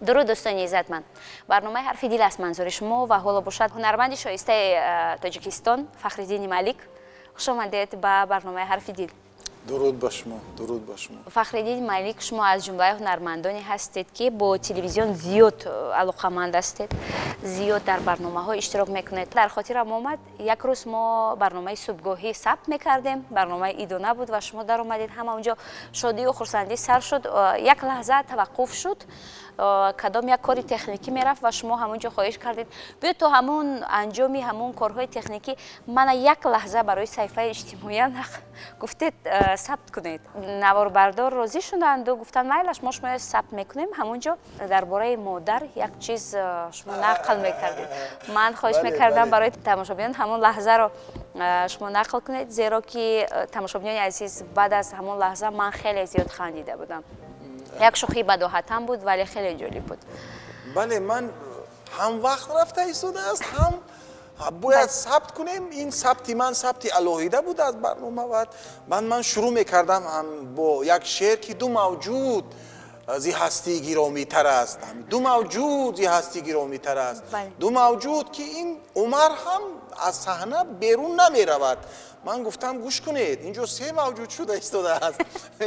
درود دوستان عزتمند. برنامه حرف دل است منظور شما و حالا باشد هنرمند شایسته تاجیکستان فخرالدین ملیک. خوش آمدید به برنامه حرف دل. درود با شما، درود با شما. فخرالدین ملیک، شما از جمله هنرمندانی هستید که با تلویزیون زیاد علاقه‌مند هستید. زیاد در برنامه‌ها اشتراک میکنید. در خاطرم آمد یک روز ما برنامه صبحگاهی ثبت میکردیم. برنامه ایدونه بود و شما در اومدید. همه اونجا شادی و خرسندی سر شد. یک لحظه توقف شد. کدام یک کاری تکنیکی میرفت و شما همونجا خواهش کردید بیا تو همون انجامی همون کارهای تکنیکی من یک لحظه برای صفحه اجتماعی گفتید ثبت کنید. نوار بردار راضی شدند و گفتن میلش ما شما ثبت میکنیم. همونجا درباره مادر یک چیز شما نقل میکردید. من خواهش میکردم برای تماشاگران همون لحظه رو شما نقل کنید، زیرا که تماشاگران عزیز بعد از همون لحظه من خیلی زیاد خندیده بودم. یک شوخی بداهتم بود ولی خیلی جالب بود. بله، من هم وقت رفته ایستاده است، هم باید ثبت کنیم. این ثبتی من ثبتی الهیده بود از برنامه. بعد من شروع میکردم هم با یک شعر که دو موجود زی هستی گرامی تر است. دو موجود زی هستی گرامی تر است. دو موجود که این عمر هم از صحنه بیرون نمی رود. من گفتم گوش کنید اینجا سه موجود شده ایستاده است.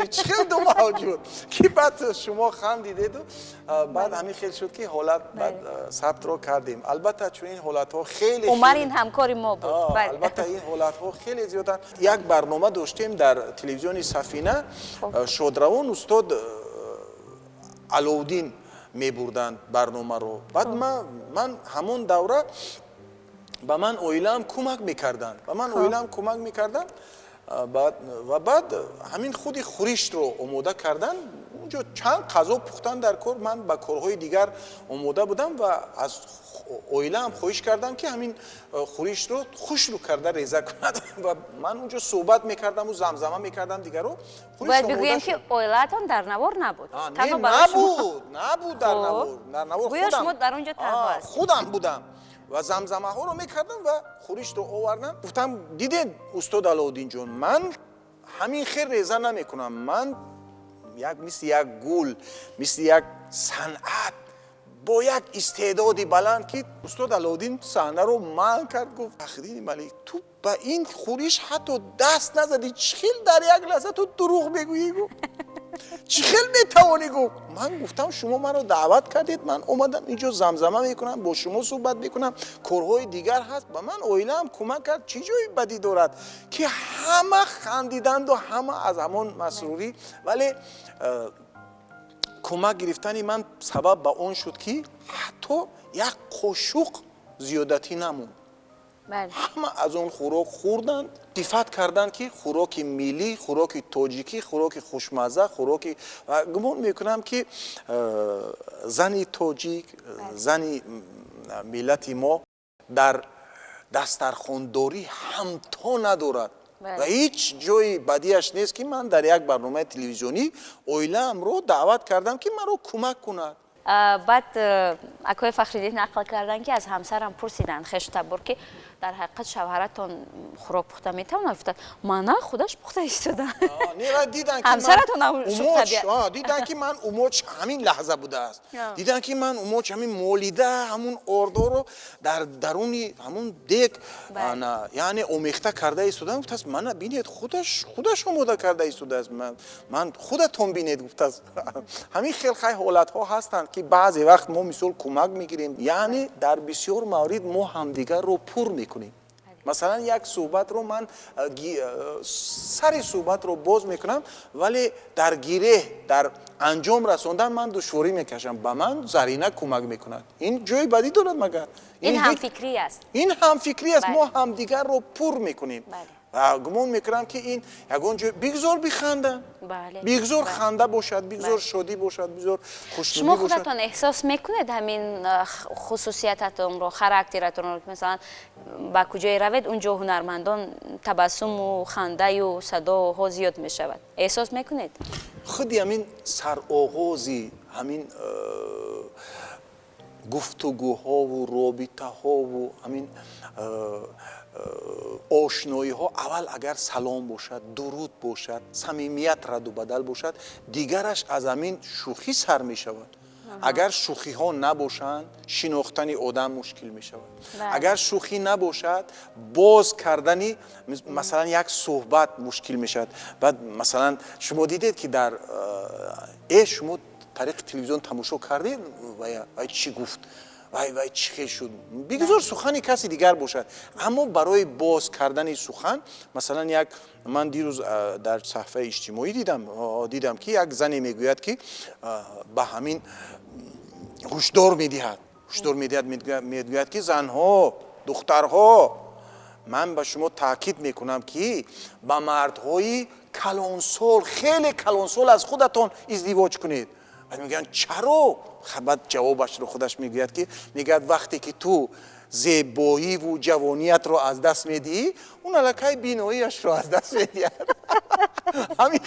چه دو موجود که بعد شما خندیدید و بعد همین خیلی شد که حالت بعد ثبت رو کردیم. البته چون این حالت ها خیلی عمر این همکاری ما بود. البته این حالت ها خیلی زیادن. یک برنامه داشتیم در تلویزیون سفینه، شادروان استاد علاودین می بردند برنامه رو. بعد من همون دوره با من اویلم کمک میکردن. بعد همین خودی خورشت رو آماده کردن. اونجا چند غذا پختن در کار. من با کارهای دیگر آماده بودم و از اویلم خواهش کردم که همین خورشت رو خوش رو کرده ریزه کند و من اونجا صحبت میکردم و زمزمه میکردم دیگر رو. باید بگویم که اویلتان در نوار نبود. نبود در نوار. گویا شما در اونجا تنها هست. خودم بودم و زمزمه ها رو میکردم و خورشت رو آوردم. گفتم دیدین استاد علاودین جان، من همین خیر ریزه نمیکنم. من مثل یک گل، مثل یک صنعت با یک استعدادی بلند که استاد علاودین صحنه رو منع کرد. گفت فخرالدین ملیک تو با این خورشت حتی دست نزدی، چخیل در یک لحظه تو دروغ بگویی؟ گفت چخیل میتوانی؟ گفت من گفتم شما من رو دعوت کردید، من اومدم اینجا زمزمه میکنم، با شما صحبت میکنم، کارهای دیگر هست. با من اویلم کمک کرد. چی جایی بدی دارد که همه خندیدند و همه از همون مسروری. ولی کمک گرفتن من سبب به اون شد که حتی یک قاشق زیادتی نموند. همه از اون خوراک خوردن، صفت کردن که خوراک ملی، خوراک تاجیکی، خوراک خوشمزه، خوراک و گمان میکنم که زنی تاجیک، زنی ملت ما در دسترخوانداری همتا ندارد. و هیچ جای بدیش نیست که من در یک برنامه تلویزیونی اویلم رو دعوت کردم که من رو کمک کند. بعد اکای فخرالدین نقل کردن که از همسرم پرسیدن خشتبر که در حقیقت شوهرتون خوراک پخته میتونه؟ گفتن من خودش پخته ایستاده. دیدن که همسرتون دیدن که من اوموچ همین لحظه بوده است. دیدن که من اوموچ همین مولیده همون اردو رو در درونی همون دیگ یعنی اومیخته کرده ایستادم. گفت من ببینید خودش آماده کرده ایستاده است. من خودتون ببینید. گفت همین خیلی حالت ها هستن که بعضی وقت ما مثال کمک میگیریم، یعنی در بسیار موارد ما همدیگر رو پر میکنیم. مثلا یک صحبت رو من سر صحبت رو باز میکنم ولی در گیره در انجام رساندن من دشواری میکشم. به من زرینه کمک میکند. این جای بدی دارد مگر؟ این همفکری است. این همفکری است. ما همدیگر رو پر میکنیم. گمان میکنم که این یگان جای بگذار بخندن، بگذار خنده باشد، بگذار شادی باشد، بگذار خوشنودی باشد. شما خودتون احساس میکنید همین خصوصیتتون رو، خاراکترتون رو که مثلا با کجای روید اونجا هنرمندان تبسم و خنده و صدا ها زیاد میشود؟ احساس میکنید؟ خودی همین سرآغازی همین گفتگوها و رابطه ها و همین آشنایی ها اول اگر سلام باشد، درود باشد، صمیمیت رد و بدل باشد، دیگرش از همین شوخی سر می شود. اگر شوخی ها نباشند شناختن آدم مشکل می شود. بله. اگر شوخی نباشد باز کردن مثلا یک صحبت مشکل می شود. بعد مثلا شما دیدید که در شما طریق تلویزیون تماشا کردید وای چی گفت، وای چی خیلی شد، بگذار سخنی کسی دیگر باشد. اما برای باز کردن سخن مثلا من دیروز در صفحه اجتماعی دیدم که یک زنی میگوید که به همین هشدار میدهد که زنها، دخترها، من به شما تاکید میکنم که با مردهای کلانسال، خیلی کلانسال از خودتان ازدواج کنید. بعد میگن چرا؟ بعد جوابش رو خودش میگوید که میگه وقتی که تو زیبایی و جوانیت رو از دست میدی، اون الکای بیناییش رو از دست میدی. همین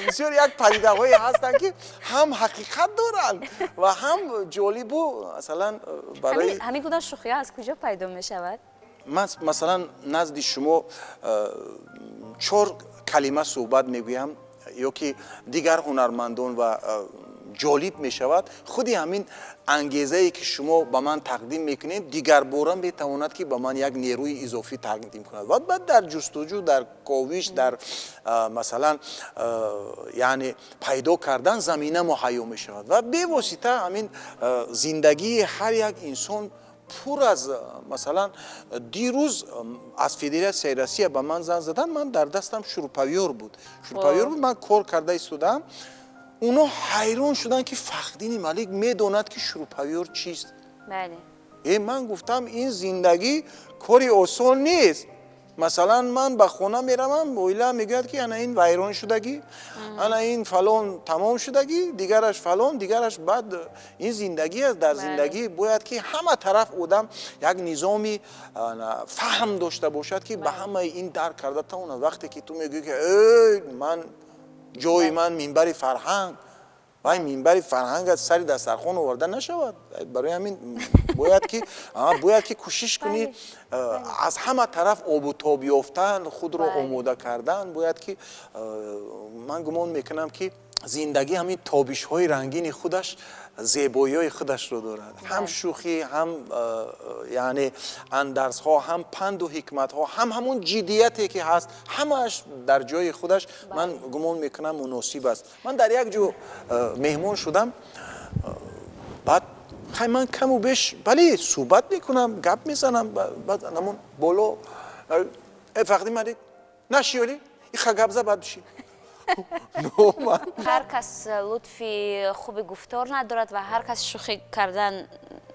بسیار یک پدیده هایی هستن که هم حقیقت دارن و هم جالب و مثلا برای همین گونه شوخی ها از کجا پیدا می شود؟ مثلا نزد شما 4 کلمه صحبت میگویم یا که دیگر هنرمندان و جالب می شود، خودی همین انگیزه ای که شما به من تقدیم میکنید دیگر باره میتواند که به من یک نیروی اضافی تقدیم کند و بعد در جستجو، در کاوش، در مثلا یعنی پیدا کردن زمینه مهیا می شود و به واسطه همین زندگی هر یک انسان پر از مثلا دیروز از فدراسیون سیراسی به من زنگ زدن، من در دستم شروپاویور بود، من کار کرده ایستادم. اونا حیران شدن که فخرالدین ملک میداند که شروپاویور چیست. بله. من گفتم این زندگی کاری آسان نیست. مثلا من به خونه میروم، بویلا میگوید که انا این ویران شدگی، انا این فلان تمام شدگی، دیگرش فلان، دیگرش بعد. این زندگی است. در زندگی باید که همه طرف آدم یک نظامی فهم داشته باشد که به همه این درک کرده تا اون وقتی که تو میگی که من جای من منبر فرهنگ، وای منبر فرهنگ از سر دسترخوان آورده نشود. برای همین باید که کوشش کنی از همه طرف آب و تاب یافتن، خود رو آماده کردن. باید که من گمان میکنم که زندگی همین تابش های رنگین خودش، زیبایی های خودش رو دارد. هم شوخی، هم یعنی اندرس ها، هم پند و حکمت ها، هم همون جدیتی که هست، همش در جای خودش من گمان میکنم مناسب است. من در یک جو مهمان شدم، بعد من کم و بیش بله صحبت میکنم، گپ میزنم، بعد همون بالا فقدی مدید نشیولی این خگب زباد بشی. هر کس لطفی خوب گفتار ندارد و هر کس شوخی کردن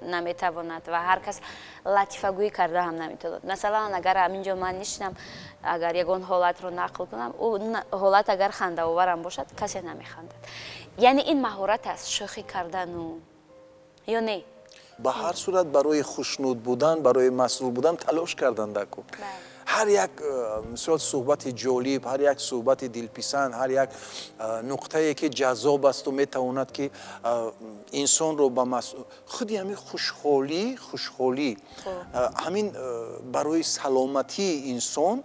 نمیتواند و هر کس لطیفه گویی کرده هم نمیتواند. مثلا اگر همینجا من نشینم، اگر یگان حالت رو نقل کنم، اون حالت اگر خنده آورم باشد کسی نمیخندد. یعنی این مهارت است شوخی کردن یا نه؟ به هر صورت برای خوشنود بودن، برای مسرور بودن تلاش کردن دکو. هر یک مثلا صحبت جالب، هر یک صحبت دلپسند، هر یک نقطه‌ای که جذاب است و میتواند که انسان رو به خودی همین خوشحالی همین برای سلامتی انسان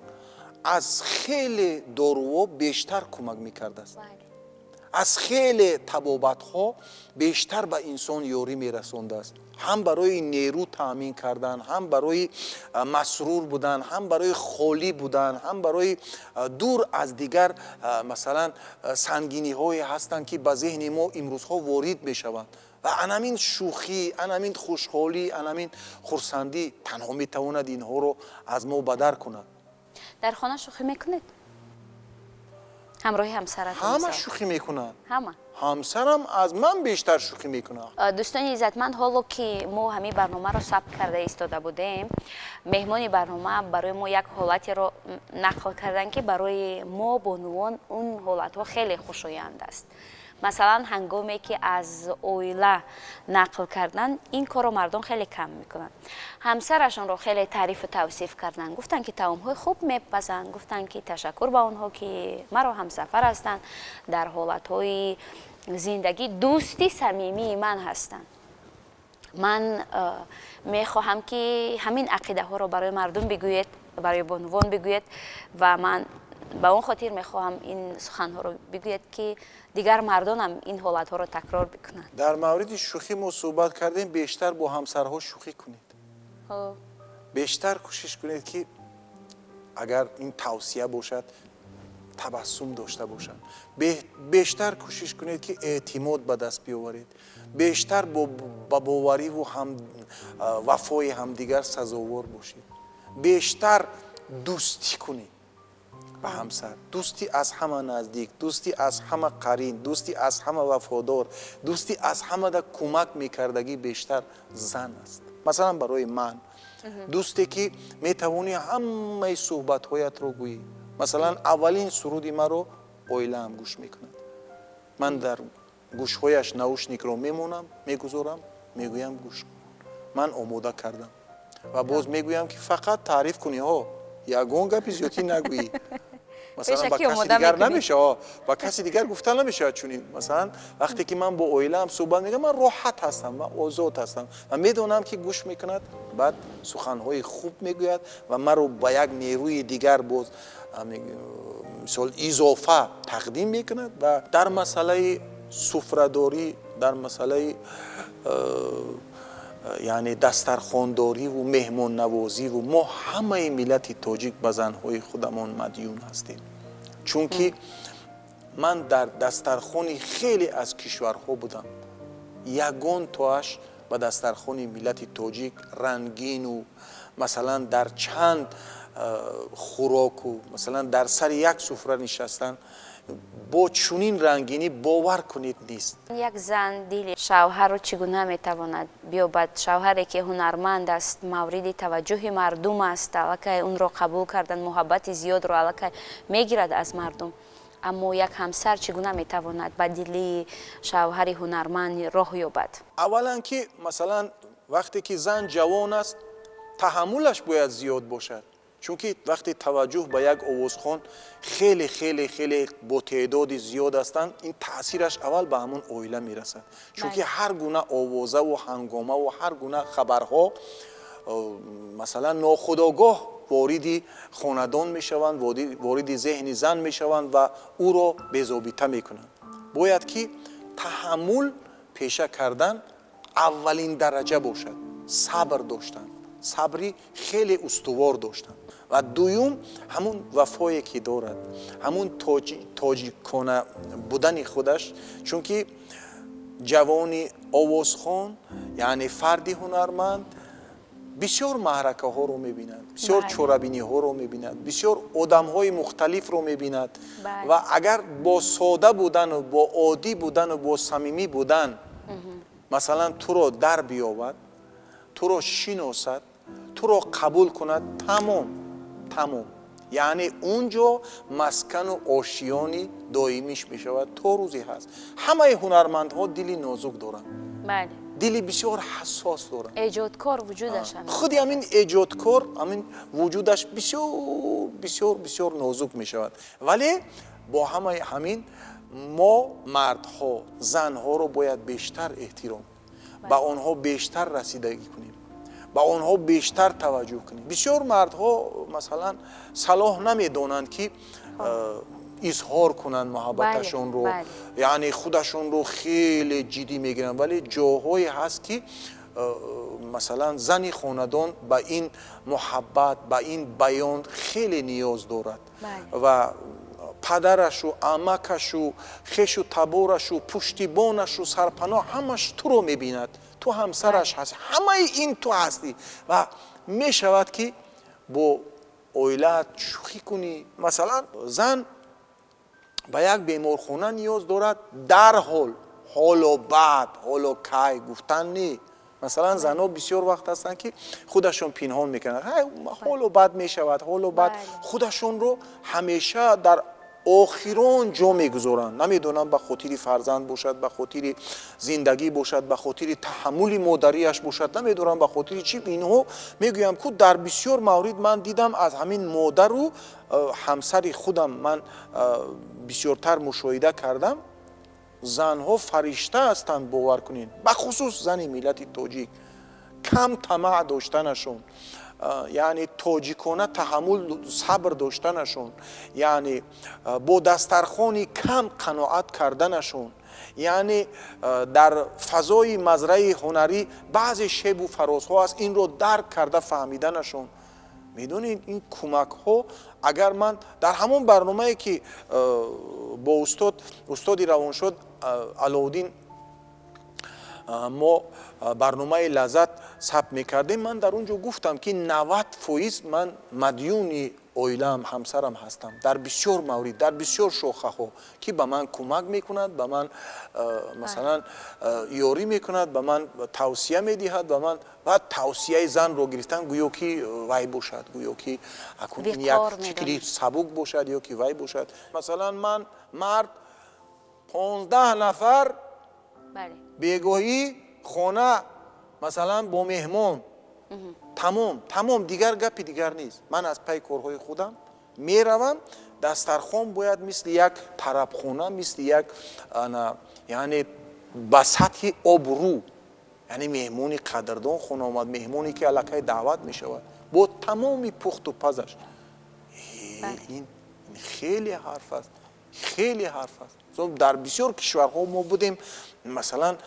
از خیلی داروها بیشتر کمک میکرده است. از خیلی طبابت ها بیشتر به انسان یاری میرسونده است. هم برای نیرو تامین کردن، هم برای مسرور بودن، هم برای خالی بودن، هم برای دور از دیگر مثلا سنگینی هایی هستند که به ذهن ما امروزها وارد میشوند و انامین شوخی، انامین خوشحالی، انامین خرسندی تنها میتواند اینها رو از ما بدر کند. در خانه شوخی میکنید؟ همراهی همسرتون؟ همه شوخی میکنن. همه؟ همسرم از من بیشتر شوخی میکنه. دوستان عزتمند، حالا که ما همین برنامه رو ثبت کرده ایستاده بودیم، مهمان برنامه برای ما یک حالتی رو نقل کردن که برای ما بانوان اون حالت ها خیلی خوشایند است. مثلا هنگامی که از اویله نقل کردن، این کار رو مردم خیلی کم میکنن. همسرشون رو خیلی تعریف و توصیف کردن، گفتن که طعم های خوب میپزن، گفتن که تشکر به اونها که مرا همسفر هستن، در حالت های زندگی دوستی صمیمی من هستن. من میخواهم که همین عقیده ها رو برای مردم بگوید، برای بانوان بگوید و من ба он хотир мехоҳам ин суханҳоро бигӯяд ки дигар мардон ҳам ин ҳолатҳоро такрор бикунанд. дар мавриди шӯхӣ мо суҳбат кардем, бештар бо ҳамсарҳо шӯхӣ кунед. бештар кӯшиш кунед ки агар ин тавсия бошад табассум дошта бошанд. бештар кӯшиш кунед ки эътимод ба даст биоваред. бештар ба бовариву вафои ҳамдигар сазовор бошед. бештар дӯстӣ кунед ба ҳамсар. дӯстӣ аз ҳама наздик, дӯстӣ аз ҳама қарин, дӯстӣ аз ҳама вафодор, дӯстӣ аз ҳамада кӯмак мекардагӣ бештар зан аст. масалан барои ман дӯсте ки метавонӣ ҳамаи суҳбатҳоятро гӯӣ. масалан аввалин суруди маро оилаам гӯш мекунад. ман дар гӯшҳояш наушникро мемонам, мегузорам, мегӯям гӯш кун. ман омода кардам ва боз мегӯям ки фақат таъриф кунӣ, ягон гапи зиёдӣ нагӯӣ. масалан ба каси дигар намешавад, ба каси дигар гуфта намешавад чунин. масалан вақте ки ман бо оилаам суҳбат мекунам, ман роҳат ҳастам, ман озод ҳастам ва медонам ки гӯш мекунад, баъд суханҳои хуб мегӯяд ва маро ба як нерӯи дигар боз мисол изофа тақдим мекунад. ва дар масъалаи суфрадорӣ, дар масъалаи яъне дастархондориву меҳмоннавозиву мо ҳамаи миллати тоҷик ба занҳои худамон мадюн ҳастем. чунки ман дар дастархони хеле аз кишварҳо будам. ягон тоаш ба дастархони миллати тоҷик рангину, масалан дар чанд хӯроку, масалан дар сари як суфра нишастан бо чунин рангинӣ бовар кунед нест. як зан дили шавҳарро чӣ гуна метавонад биёбад? шавҳаре ки ҳунарманд аст, мавриди таваҷҷӯҳи мардум аст, аллакай унро қабул кардан, муҳаббати зиёдро аллакай мегирад аз мардум. аммо як ҳамсар чӣ гуна метавонад ба дили шавҳари ҳунарманд роҳ ёбад? аввалан ки масалан вақте ки зан ҷавон аст, таҳаммулаш бояд зиёд бошад. чунки вақте таваҷҷӯҳ ба як овозхон хеле хеле хеле бо теъдоди зиёд ҳастанд, ин таъсираш аввал ба ҳамон оила мерасад. чунки ҳар гуна овозаву ҳангомаву ҳар гуна хабарҳо масалан нохудогоҳ вориди хонадон мешаванд, вориди зеҳни зан мешаванд ва ӯро безобита мекунанд. бояд ки таҳаммул пеша кардан аввалин дараҷа бошад. сабр доштан, сабри хеле устувор доштан. ва дуюм ҳамун вафое ки дорад, ҳамун тоҷикона будани худаш. чунки ҷавони овозхон яъне фарди ҳунарманд бисёр маъракаҳоро мебинад, бисёр чорабиниҳоро мебинад, бисёр одамҳои мухталифро мебинад. ва агар бо сода будану бо оддӣ будану бо самимӣ будан масалан туро дар биёбад, туро шиносад, туро қабул кунад, тамом. яъне унҷо маскану ошиёни доимиш мешавад, то рӯзе ҳаст. ҳамаи ҳунармандҳо дили нозук доранд, дили бисёр ҳассос доранд. эҷодкор вуҷудаш худи ҳамин эҷодкор ҳамин вуҷудаш бисёр нозук мешавад. вале бо ҳамаи ҳамин мо мардҳо занҳоро бояд бештар эҳтиром, ба онҳо бештар расидагӣ кунем, ба онҳо бештар таваҷҷӯҳ кунем. бисёр мардҳо масалан салоҳ намедонанд ки изҳор кунанд муҳаббаташонро, яъне худашонро хеле ҷиддӣ мегиранд. вале ҷоҳое ҳаст ки масалан зани хонадон ба ин муҳаббат, ба ин баён хеле ниёз дорад. ва падарашу, амакашу, хешу таборашу, пуштибонашу, сарпаноҳ ҳамаш туро мебинад. ту ҳамсараш ҳасти, ҳамаи ин ту ҳастӣ ва мешавад ки бо оилаат шӯхӣ кунӣ. масалан зан ба як беморхона ниёз дорад, дарҳол ҳоло баъд, ҳоло кай гуфтан не. масалан занҳо бисёр вақт ҳастанд ки худашон пинҳон мекунанд, ҳоло бад мешавад, ҳоло бад, худашонро ҳамеша дар охирон ҷо мегузоранд. намедонам ба хотири фарзанд бошад, ба хотири зиндагӣ бошад, ба хотири таҳаммули модариаш бошад, намедонам ба хотири чӣ. инҳо мегӯям ки дар бисёр маврид ман дидам аз ҳамин модару ҳамсари худам ман бисёртар мушоҳида кардам. занҳо фаришта ҳастанд, бовар кунед, бахусус зани миллати тоҷик. кам тамаъ доштанашон, یعنی توجیکانه تحمل صبر داشتنشون، یعنی با دسترخوانی کم قناعت کردنشون، یعنی در فضای مزرعه هنری بعضی شیب و فرازها است این رو درک کرده فهمیدنشون. میدونید این کمک ها اگر من در همون برنامه‌ای که با استادی روانشد علاءالدین ما برنامه لذت ثبت میکردیم، من در اونجا گفتم که 90% من مدیون اویلم همسرم هستم در بسیار مورد، در بسیار شاخه ها که به من کمک میکند، به من مثلا یاری میکند، به من توصیه میدهد، به من بعد توصیه زن رو گرفتن گویا که وای باشد، گویا که این یک فکری سبک باشد یا که وای باشد. مثلا من مرد 15 نفر بیگاهی خانه مثلا با مهمان تمام دیگر گپی دیگر نیست. من از پی کارهای خودم میروم، دسترخوان باید مثل یک طربخانه، مثل یک یعنی به سطح آبرو، یعنی مهمونی قدردان خانه آمد، مهمونی که الکی دعوت می شود با تمامی پخت و پزش. این خیلی حرف است، خیلی حرف است. در بسیار کشورها ما بودیم مثلا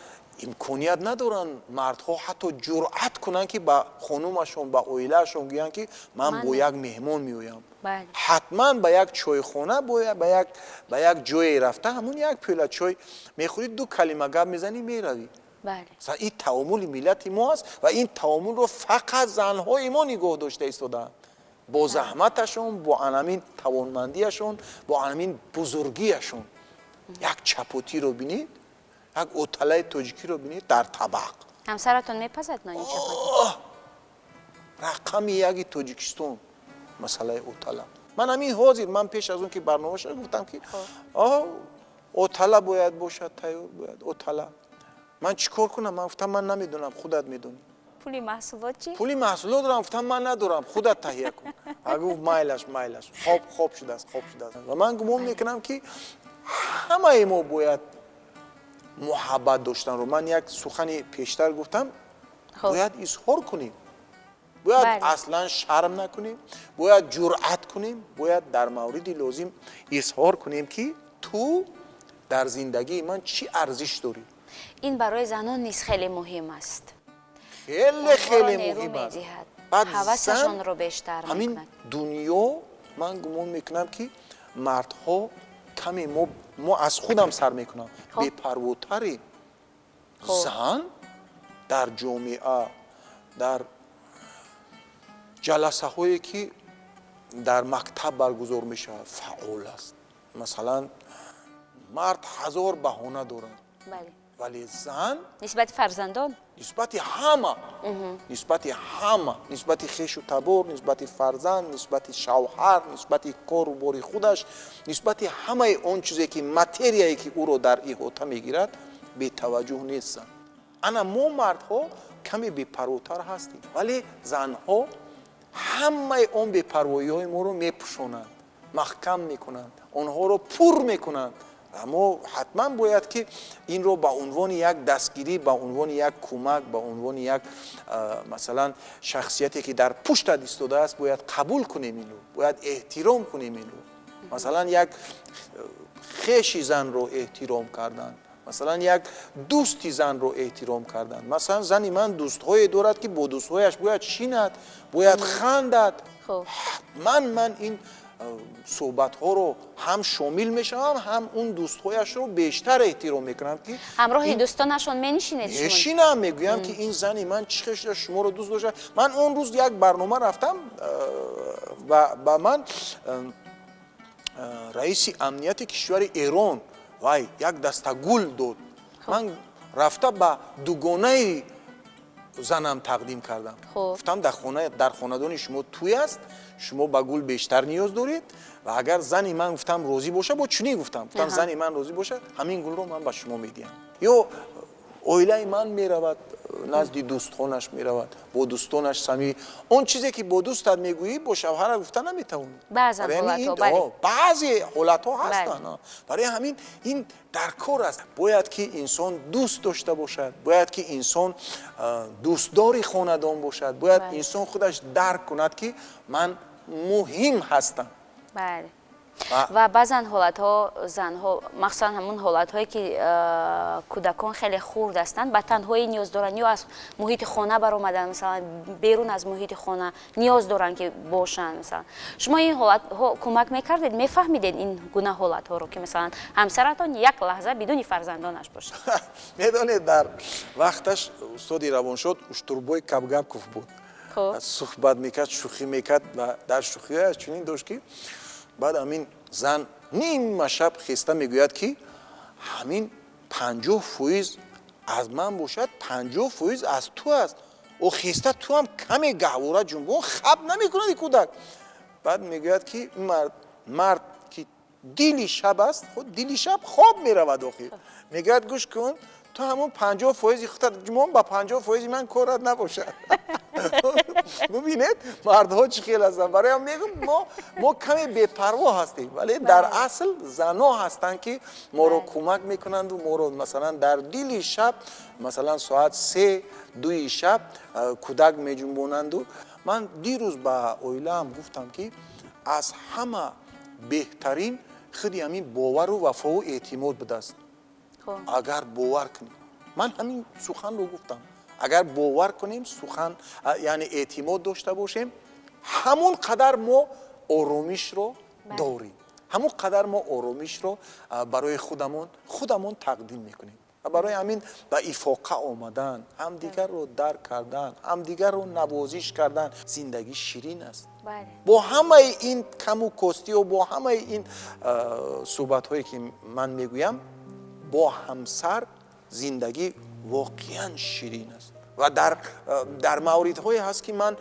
امکانیت ندارن مردها حتی جرأت کنن که با خانومشون با اویلهشون گویند که من با یک مهمان میایم. حتما به یک چایخانه به یک جای رفته همون یک پیاله چای میخوری، دو کلمه گپ میزنی میروی. مثلا این تعامل ملت ما است و این تعامل رو فقط زنهای ما نگاه داشته ایستادن، با زحمتشون، با انمین توانمندیشون، با انمین بزرگیشون. یک چپوتی رو بینید، یک اوتله تاجیکی رو بینید در طبق. همسرتون میپزد نه این چپوتی؟ رقم یک تاجیکستان مسئله اوتله. من همین حاضر، من پیش از اون که برنامه شد گفتم که اوتله باید باشد، تیار باید اوتله. من چیکار کنم؟ من گفتم من نمیدونم، خودت میدونی. پولی محصولات چی؟ پولی محصولات دارم، گفتم من ندارم، خودت تهیه کن. اگه مایلش خوب شده است. و من گمان میکنم که همه ما باید محبت داشتن رو، من یک سخنی پیشتر گفتم، باید اظهار کنیم، باید اصلا شرم نکنیم، باید جرأت کنیم، باید در موردی لازم اظهار کنیم که تو در زندگی من چی ارزش داری. این برای زنان نیز خیلی مهم است، خیلی مهم است. بعد حواسشون رو بیشتر میکنه. همین دنیا من گمان میکنم که مردها کمی ما از خودم سر میکنم بی‌پرواتریم. زن در جامعه، در جلسه هایی که در مکتب برگزار میشه فعال است. مثلا مرد 1000 بهانه دارد، ولی زن نسبت فرزندان، نسبت همه، نسبت خویش و تبار، نسبت فرزند، نسبت شوهر، نسبت کار و باری خودش، نسبت همه اون چیزی که ماتریایی که او رو در احاطه میگیرد بی توجه نیستن. انا ما مردها کمی بی‌پرواتر هستیم، ولی زنها همه اون بی‌پروایی های ما رو میپوشونند، محکم میکنند، اونها رو پر میکنند. اما حتما باید که این رو به عنوان یک دستگیری، به عنوان یک کمک، به عنوان یک مثلا شخصیتی که در پشت ایستاده است باید قبول کنیم، اینو باید احترام کنیم. اینو مثلا یک خویش زن رو احترام کردن، مثلا یک دوستی زن رو احترام کردن. مثلا زنی من دوست‌های دارد که با دوست‌هایش باید شیند، باید خندد. من این صحبت ها رو هم شامل میشم، هم اون دوستهایش رو بیشتر احترام میکنم که همراه دوستانشون میشینم میگویم که این زنی من چه شما رو دوست داشتم. من اون روز یک برنامه رفتم و با من رئیس امنیت کشور ایران وای یک دسته گل داد. من رفته با دوگانه زنم تقدیم کردم. گفتم در خاندان شما توی است، شما با گل بیشتر نیاز دارید و اگر زنی من گفتم راضی باشه، با چونی گفتم زنی من راضی باشه همین گل رو من به شما میدیم. یا اویله من میرود назди дӯстхонаш меравад, бо дӯстонаш самимӣ. Он чизе ки бо дӯстат мегӯӣ, бо шавҳарат гуфта наметавонӣ. Баъзан ҳолатҳо, бале. баъзе ҳолатҳо ҳастанд. барои ҳамин ин дар кор аст. бояд ки инсон дӯст дошта бошад, бояд ки инсон дӯстдори хонадон бошад, бояд инсон худаш дарк кунад ки ман муҳим ҳастам. бале. ва баъзан ҳолатҳо занҳо махсусан ҳамун ҳолатҳое ки кӯдакон хеле хурд ҳастанд ба танҳоӣ ниёз доранд ё аз муҳити хона баромадан масалан берун аз муҳити хона ниёз доранд ки бошанд. масалан шумо ин ҳолатҳо кӯмак мекардед, мефаҳмидед ин гуна ҳолатҳоро ки масалан ҳамсаратон як лаҳза бидуни фарзандонаш бошад? медонед дар вақташ устоди равоншод Уштурбой Кабгабков буд. суҳбат мекард, шӯхӣ мекард ва дар шӯхиҳояш чунин дошт ки баъд ҳамин зан нима шаб хеста мегӯяд ки ҳамин 50% аз ман бошад, 50% аз ту аст. о хеста ту ҳам каме гаҳвора ҷунбон хаб намекунад кӯдак. баъд мегӯяд ки мард ки дили шаб аст, дили шаб хоб меравад. охир мегӯяд гӯш кун, ту ҳамон 50% худат ҷумон ба 50% ман корат набошад. бубинед мардҳо чӣ хел ҳастанд. барои ҳам мегӯм мо каме бепарво ҳастем, вале дар асл занҳо ҳастанд ки моро кӯмак мекунанду моро масалан дар дили шаб масалан соат 3-2 шаб кӯдак меҷунбонанду. ман дирӯз ба оилаам гуфтам ки аз ҳама беҳтарин худи ҳамин бовару вафову эътимод будааст. агар бовар кунем, ман ҳамин суханро гуфтам, агар бовар кунем, сухан яъне эътимод дошта бошем, ҳамон қадар мо оромишро дорем, ҳамон қадар мо оромишро барои худамон тақдим мекунем. барои ҳамин ба ифоқа омадан, ҳамдигарро дарк кардан, ҳамдигарро навозиш кардан, зиндагӣ ширин аст. бо ҳамаи ин каму костиҳо, бо ҳамаи ин суҳбатҳое ки ман мегӯям, бо ҳамсар зиндагӣ воқеан ширин аст. ва дар мавридҳое ҳаст ки ман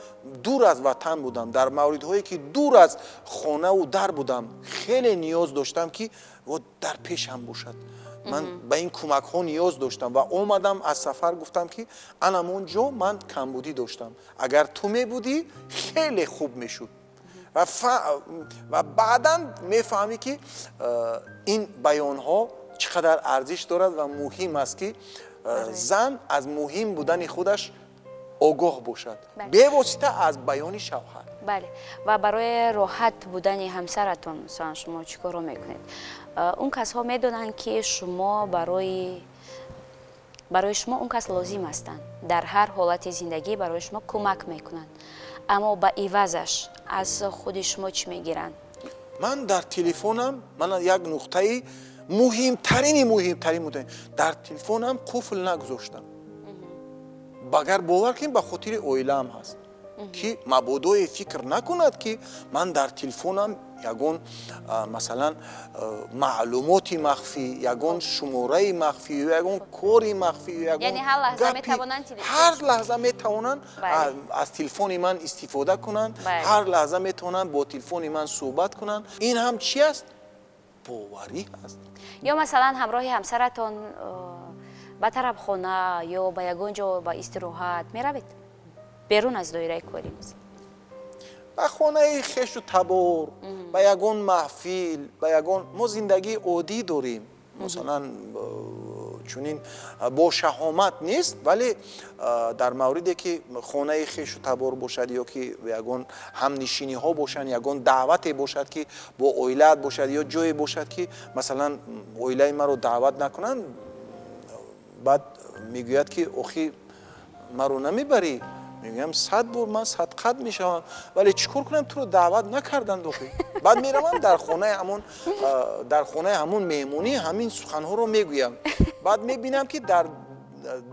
дур аз ватан будам, дар мавридҳое ки дур аз хонаву дар будам, хеле ниёз доштам ки дар пешам бошад. ман ба ин кӯмакҳо ниёз доштам ва омадам аз сафар гуфтам ки анамон ҷо ман камбудӣ доштам, агар ту мебудӣ хеле хуб мешуд. ва баъдан мефаҳмӣ ки ин баёнҳо чӣ қадар арзиш дорад ва муҳим аст ки зан аз муҳим будани худаш огоҳ бошад, бевосита аз баёни шавҳар. бале. ва барои роҳат будани ҳамсаратон масалан шумо чӣ коро мекунед? он касҳо медонанд ки шумо барои шумо он кас лозим ҳастанд, дар ҳар ҳолати зиндагӣ барои шумо кӯмак мекунанд, аммо ба ивазаш аз худи шумо чӣ мегиранд? ман дар телефонам як нуқтаи муҳимтарин дар телефонам қуфл нагузоштам. агар бовар кунем ба хотири оилаам ҳаст ки мабодое фикр накунад ки ман дар телефонам ягон масалан маълумоти махфӣ, ягон шумораи махфӣ, ягон кори махфӣ, яъне ҳар лаҳза метавонанд ҳар лаҳза метавонанд аз телефони ман истифода кунанд, ҳар лаҳза метавонанд бо телефони ман суҳбат кунанд. ин ҳам чӣ аст? боварӣ аст. ё масалан ҳамроҳи ҳамсаратон ба тарабхона ё ба ягон ҷо ба истироҳат меравед берун аз доираи кори? ба хонаи хешу табор, ба ягон маҳфил, ба ягон мо зиндагии оддӣ дорем. масалан чунин бо шаҳомат нест, вале дар мавриде ки хонаи хешу табор бошад ё ки ягон ҳамнишиниҳо бошанд, ягон даъвате бошад ки бо оилаат бошад ё ҷое бошад ки масалан оилаи маро даъват накунанд, баъд мегӯяд ки охи маро намебарӣ? мегӯям 100 бор ман садқат мешавам, вале чӣ кор кунам туро даъват накарданд охи? баъд меравам дар хонаи ҳамон меҳмонӣ ҳамин суханҳоро мегӯям. баъд мебинам ки дар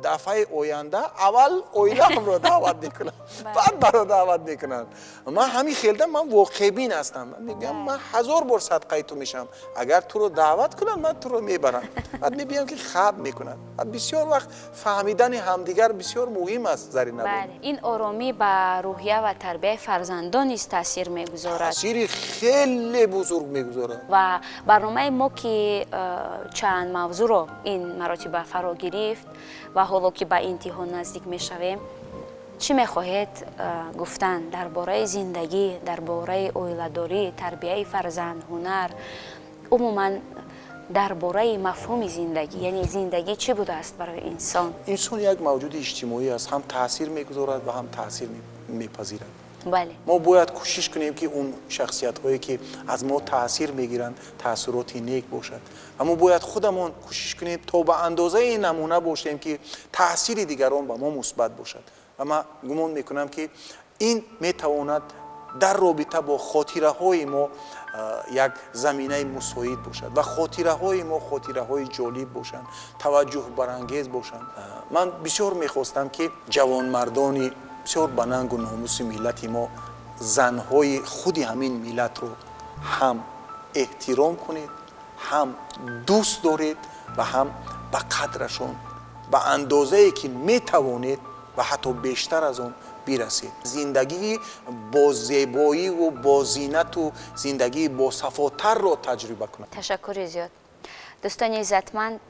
дафъаи оянда аввал оилаамро даъват мекунам, баъд маро даъват мекунанд. ман ҳамин хелда ман воқеъбин ҳастам. мегӯям ман 1000 бор садқаи ту мешавам, агар туро даъват кунанд ман туро мебарам. баъд мебинам ки хаб мекунанд. бисёр вақт фаҳмидани ҳамдигар бисёр муҳим аст. Зарина, ин оромӣ ба рӯҳия ва тарбияи фарзандон низ таъсир мегузорад. таъсири хеле бузург мегузорад. ва барномаи мо ки чанд мавзӯъро ин маротиба фаро гирифт ва ҳоло ки ба интиҳо наздик мешавем, чӣ мехоҳед гуфтан дар бораи зиндагӣ, дар бораи оиладорӣ, тарбияи фарзанд, ҳунар, умуман дар бораи мафҳуми зиндагӣ, яъне зиндагӣ чӣ будааст барои инсон? инсон як мавҷуди иҷтимоӣ аст, ҳам таъсир мегузорад ва ҳам таъсир мепазирад. бале мо бояд кӯшиш кунем ки он шахсиятҳое ки аз мо таъсир мегиранд таъссуроти нек бошад ва мо бояд худамон кӯшиш кунем то ба андозае намуна бошем ки таъсири дигарон ба мо мусбат бошад ва ман гумон мекунам ки ин метавонад дар робита бо хотираҳои мо як заминаи мусоид бошад ва хотираҳои мо хотираҳои ҷолиб бошанд, таваҷҷуҳбарангез бошанд. ман бисёр мехостам ки ҷавонмардони бисёр ба нангу номуси миллати мо занҳои худи ҳамин миллатро ҳам эҳтиром кунед, ҳам дӯст доред ва ҳам ба қадрашон ба андозае ки метавонед ва ҳатто бештар аз он бирасед. зиндагии бо зебоиву бо зинату зиндагии бо сафотарро таҷриба кунед. ташаккури зиёд. дӯстони иззатманд,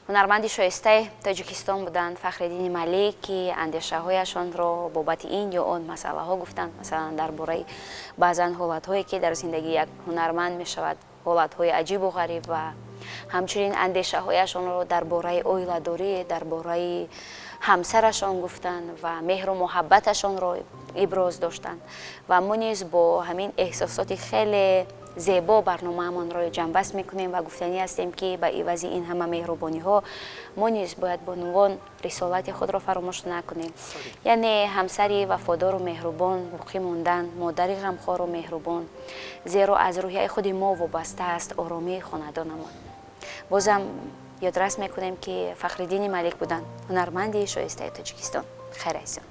ҳунарманди шоистаи Тоҷикистон буданд Фахриддини Малик, ки андешаҳояшонро бобати ин ё он масъалаҳо гуфтанд, масалан дар бораи баъзан ҳолатҳое ки дар зиндагии як ҳунарманд мешавад, ҳолатҳои аҷибу ғариб ва ҳамчунин андешаҳояшонро дар бораи оиладорӣ, дар бораи ҳамсарашон гуфтанд ва меҳру муҳаббаташонро иброз доштанд ва мо низ бо ҳамин эҳсосоти хеле зебо барномаамонро ҷамъбаст мекунем ва гуфтанӣ ҳастем ки ба ивази ин ҳама меҳрубониҳо мо низ бояд бо нувон рисолати худро фаромӯш накунем, яъне ҳамсари вафодору меҳрубон боқӣ мондан, модари ғамхору меҳрубон, зеро аз рӯҳияи худи мо вобаста аст оромии хонадонамон. бозам ёдрас мекунем ки Фахриддини Малик буданд ҳунарманди шоистаи Тоҷикистон. хайр айсон.